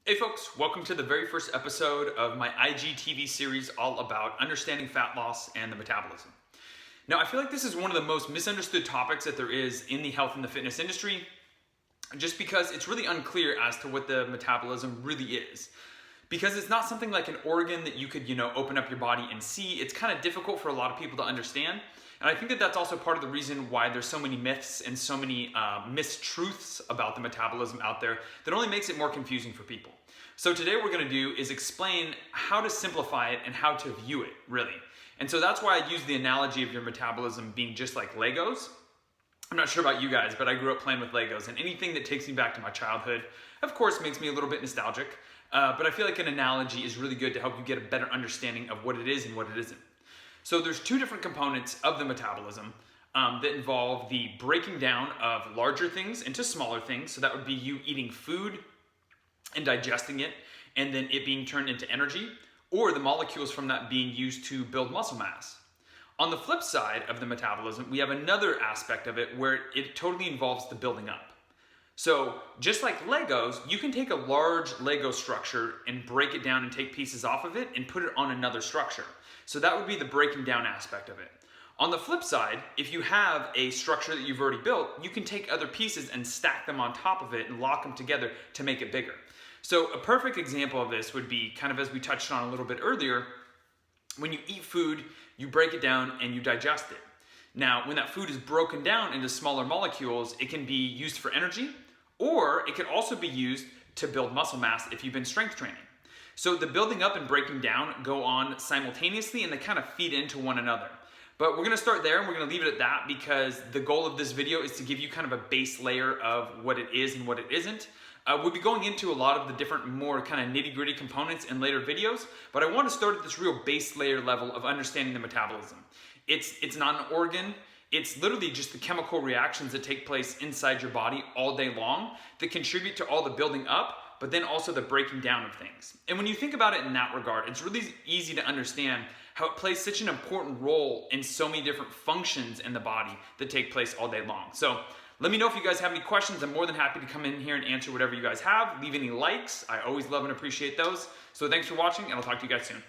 Hey folks, welcome to the very first episode of my IGTV series all about understanding fat loss and the metabolism. Now, I feel like this is one of the most misunderstood topics that there is in the health and the fitness industry, just because it's really unclear as to what the metabolism really is. Because it's not something like an organ that you could, open up your body and see. It's kind of difficult for a lot of people to understand. And I think that that's also part of the reason why there's so many myths and so many mistruths about the metabolism out there that only makes it more confusing for people. So today what we're going to do is explain how to simplify it and how to view it, really. And so that's why I use the analogy of your metabolism being just like Legos. I'm not sure about you guys, but I grew up playing with Legos, and anything that takes me back to my childhood, of course, makes me a little bit nostalgic. But I feel like an analogy is really good to help you get a better understanding of what it is and what it isn't. So there's two different components of the metabolism that involve the breaking down of larger things into smaller things. So that would be you eating food and digesting it, and then it being turned into energy, or the molecules from that being used to build muscle mass. On the flip side of the metabolism, we have another aspect of it where it totally involves the building up. So just like Legos, you can take a large Lego structure and break it down and take pieces off of it and put it on another structure. So that would be the breaking down aspect of it. On the flip side, if you have a structure that you've already built, you can take other pieces and stack them on top of it and lock them together to make it bigger. So a perfect example of this would be, kind of as we touched on a little bit earlier, when you eat food, you break it down and you digest it. Now, when that food is broken down into smaller molecules, it can be used for energy, or it could also be used to build muscle mass if you've been strength training. So the building up and breaking down go on simultaneously, and they kind of feed into one another. But we're going to start there, and we're going to leave it at that, because the goal of this video is to give you kind of a base layer of what it is and what it isn't. We'll be going into a lot of the different, more kind of nitty-gritty components in later videos, but I want to start at this real base layer level of understanding the metabolism. It's not an organ. It's literally just the chemical reactions that take place inside your body all day long that contribute to all the building up, but then also the breaking down of things. And when you think about it in that regard, it's really easy to understand how it plays such an important role in so many different functions in the body that take place all day long. So let me know if you guys have any questions. I'm more than happy to come in here and answer whatever you guys have. Leave any likes. I always love and appreciate those. So thanks for watching, and I'll talk to you guys soon.